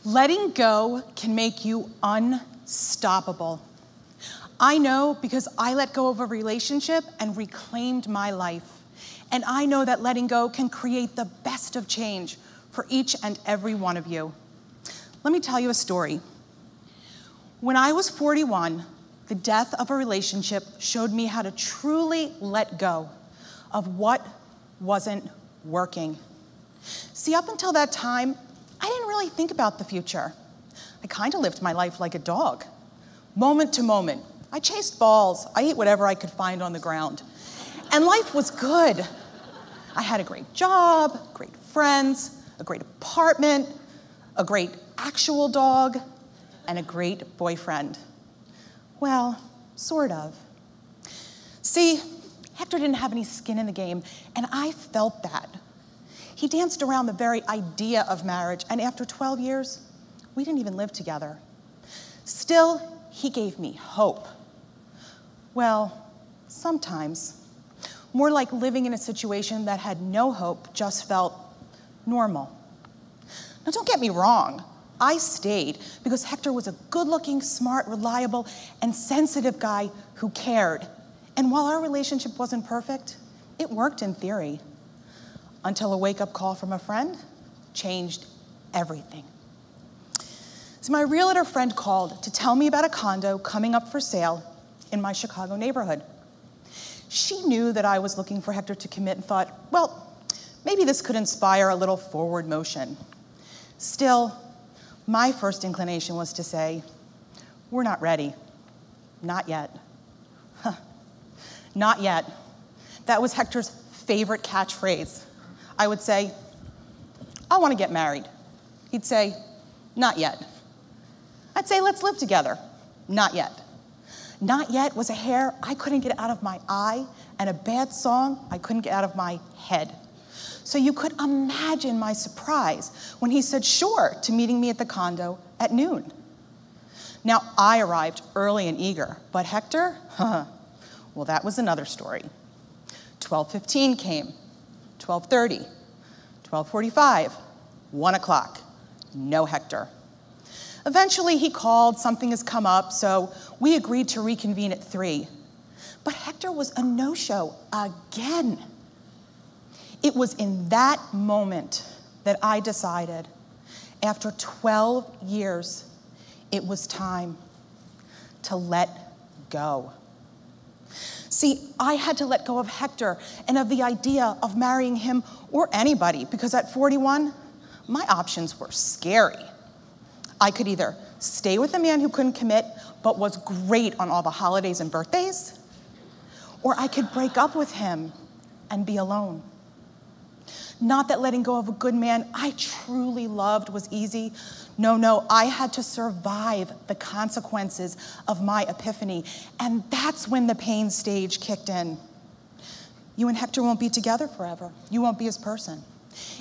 Letting go can make you unstoppable. I know because I let go of a relationship and reclaimed my life. And I know that letting go can create the best of change for each and every one of you. Let me tell you a story. When I was 41, the death of a relationship showed me how to truly let go of what wasn't working. See, up until that time, I didn't really think about the future. I kind of lived my life like a dog, moment to moment. I chased balls. I ate whatever I could find on the ground. And life was good. I had a great job, great friends, a great apartment, a great actual dog, and a great boyfriend. Well, sort of. See, Hector didn't have any skin in the game, and I felt that. He danced around the very idea of marriage, and after 12 years, we didn't even live together. Still, he gave me hope. Well, sometimes. More like living in a situation that had no hope just felt normal. Now, don't get me wrong. I stayed because Hector was a good-looking, smart, reliable, and sensitive guy who cared. And while our relationship wasn't perfect, it worked in theory. Until a wake-up call from a friend changed everything. So my realtor friend called to tell me about a condo coming up for sale in my Chicago neighborhood. She knew that I was looking for Hector to commit and thought, well, maybe this could inspire a little forward motion. Still, my first inclination was to say, we're not ready. Not yet. Huh. Not yet. That was Hector's favorite catchphrase. I would say, I want to get married. He'd say, not yet. I'd say, let's live together. Not yet. Not yet was a hair I couldn't get out of my eye and a bad song I couldn't get out of my head. So you could imagine my surprise when he said sure to meeting me at the condo at noon. Now, I arrived early and eager, but Hector, well, that was another story. 12:15 came, 12:30, 12:45, 1 o'clock, no Hector. Eventually he called, something has come up, so we agreed to reconvene at 3. But Hector was a no-show again. It was in that moment that I decided, after 12 years, it was time to let go. See, I had to let go of Hector and of the idea of marrying him or anybody, because at 41, my options were scary. I could either stay with a man who couldn't commit but was great on all the holidays and birthdays, or I could break up with him and be alone. Not that letting go of a good man I truly loved was easy. No, I had to survive the consequences of my epiphany, and that's when the pain stage kicked in. You and Hector won't be together forever. You won't be his person.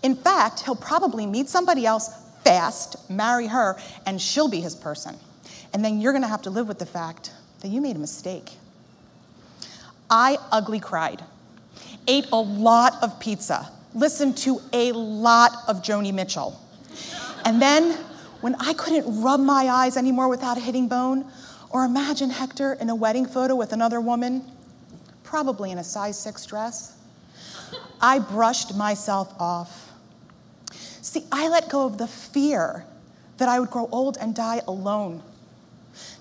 In fact, he'll probably meet somebody else fast, marry her, and she'll be his person. And then you're gonna have to live with the fact that you made a mistake. I ugly cried, ate a lot of pizza, listened to a lot of Joni Mitchell. And then, when I couldn't rub my eyes anymore without hitting bone, or imagine Hector in a wedding photo with another woman, probably in a size 6 dress, I brushed myself off. See, I let go of the fear that I would grow old and die alone,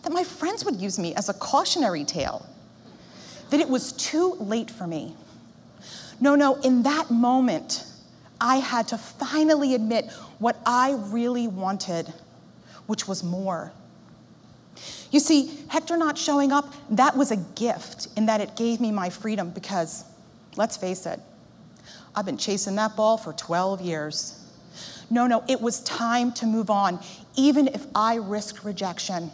that my friends would use me as a cautionary tale, that it was too late for me. No, in that moment, I had to finally admit what I really wanted, which was more. You see, Hector not showing up, that was a gift in that it gave me my freedom because, let's face it, I've been chasing that ball for 12 years. No, it was time to move on, even if I risked rejection.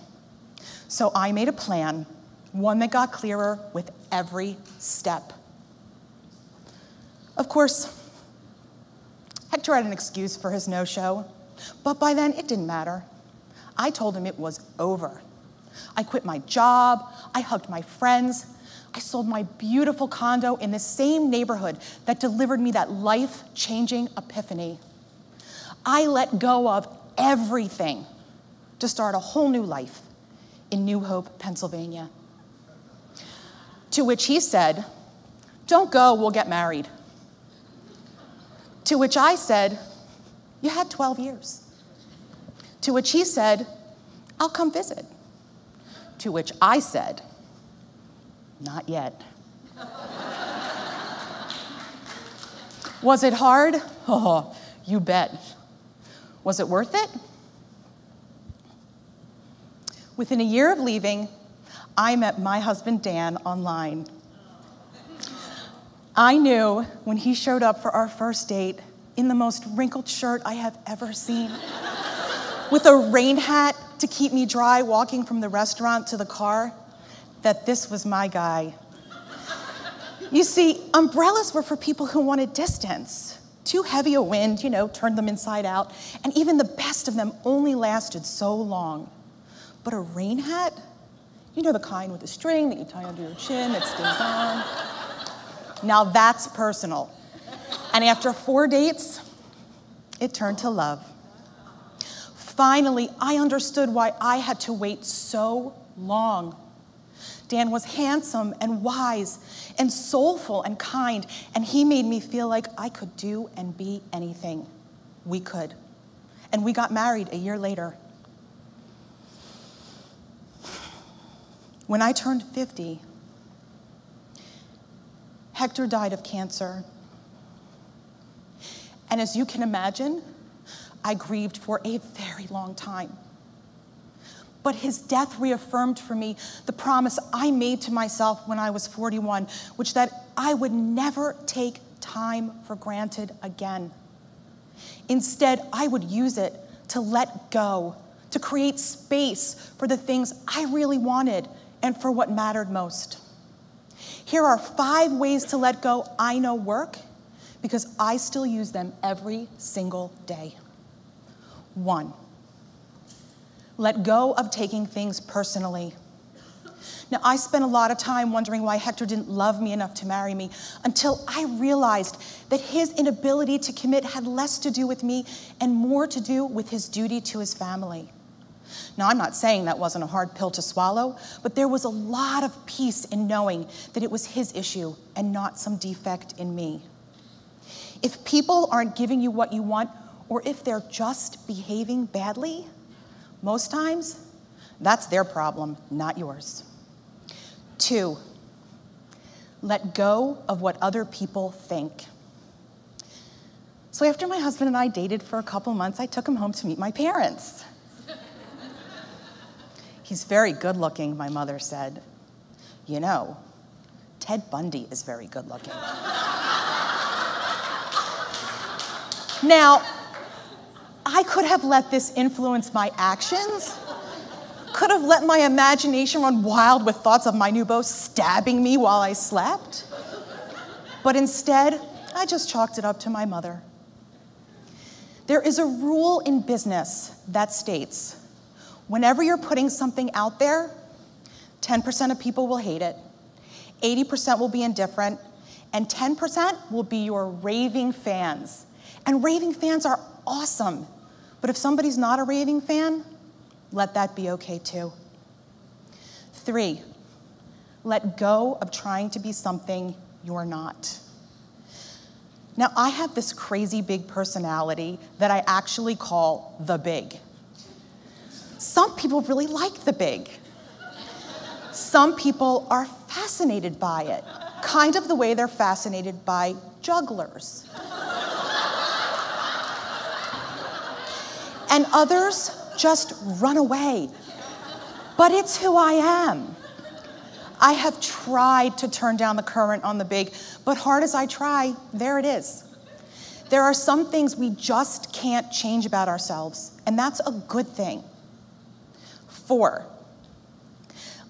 So I made a plan, one that got clearer with every step. Of course, Hector had an excuse for his no-show, but by then it didn't matter. I told him it was over. I quit my job, I hugged my friends, I sold my beautiful condo in the same neighborhood that delivered me that life-changing epiphany. I let go of everything to start a whole new life in New Hope, Pennsylvania. To which he said, "Don't go, we'll get married." To which I said, "You had 12 years. To which he said, "I'll come visit." To which I said, "Not yet." Was it hard? Oh, you bet. Was it worth it? Within a year of leaving, I met my husband, Dan, online. I knew when he showed up for our first date in the most wrinkled shirt I have ever seen, with a rain hat to keep me dry walking from the restaurant to the car, that this was my guy. You see, umbrellas were for people who wanted distance. Too heavy a wind, turned them inside out, and even the best of them only lasted so long. But a rain hat, the kind with a string that you tie under your chin that stays on. Now that's personal. And after 4 dates, it turned to love. Finally, I understood why I had to wait so long. Dan was handsome and wise and soulful and kind, and he made me feel like I could do and be anything. We could. And we got married a year later. When I turned 50, Hector died of cancer. And as you can imagine, I grieved for a very long time. But his death reaffirmed for me the promise I made to myself when I was 41, which that I would never take time for granted again. Instead, I would use it to let go, to create space for the things I really wanted and for what mattered most. Here are 5 ways to let go I know work, because I still use them every single day. 1, let go of taking things personally. Now, I spent a lot of time wondering why Hector didn't love me enough to marry me, until I realized that his inability to commit had less to do with me and more to do with his duty to his family. Now, I'm not saying that wasn't a hard pill to swallow, but there was a lot of peace in knowing that it was his issue and not some defect in me. If people aren't giving you what you want, or if they're just behaving badly, most times, that's their problem, not yours. 2, let go of what other people think. So after my husband and I dated for a couple months, I took him home to meet my parents. He's very good looking, my mother said. Ted Bundy is very good looking. Now, I could have let this influence my actions, could have let my imagination run wild with thoughts of my new beau stabbing me while I slept. But instead, I just chalked it up to my mother. There is a rule in business that states, whenever you're putting something out there, 10% of people will hate it, 80% will be indifferent, and 10% will be your raving fans. And raving fans are awesome. But if somebody's not a raving fan, let that be okay too. 3, let go of trying to be something you're not. Now, I have this crazy big personality that I actually call the big. Some people really like the big. Some people are fascinated by it, kind of the way they're fascinated by jugglers. And others just run away. But it's who I am. I have tried to turn down the current on the big, but hard as I try, there it is. There are some things we just can't change about ourselves, and that's a good thing. 4,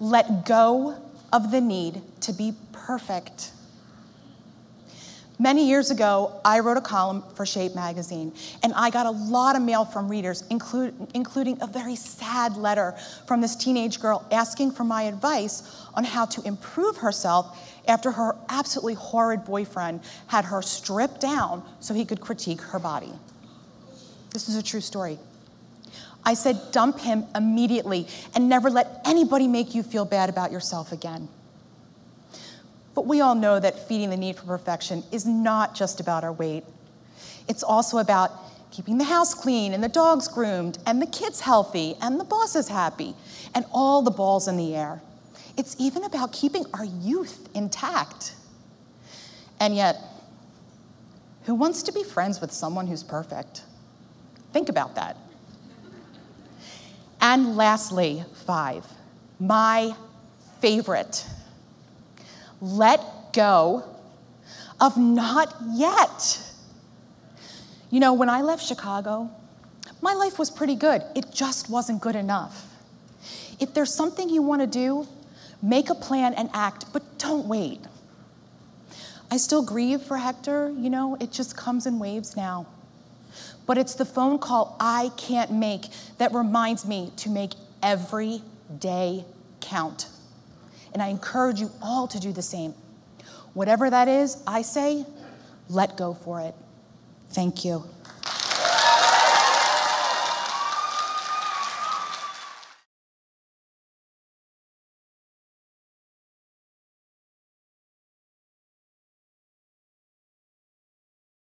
let go of the need to be perfect. Many years ago, I wrote a column for Shape magazine, and I got a lot of mail from readers, including a very sad letter from this teenage girl asking for my advice on how to improve herself after her absolutely horrid boyfriend had her stripped down so he could critique her body. This is a true story. I said dump him immediately and never let anybody make you feel bad about yourself again. But we all know that feeding the need for perfection is not just about our weight. It's also about keeping the house clean and the dogs groomed and the kids healthy and the bosses happy and all the balls in the air. It's even about keeping our youth intact. And yet, who wants to be friends with someone who's perfect? Think about that. And lastly, 5, my favorite. Let go of not yet. You know, when I left Chicago, my life was pretty good. It just wasn't good enough. If there's something you want to do, make a plan and act, but don't wait. I still grieve for Hector, you know, it just comes in waves now. But it's the phone call I can't make that reminds me to make every day count. And I encourage you all to do the same. Whatever that is, I say, let go for it. Thank you.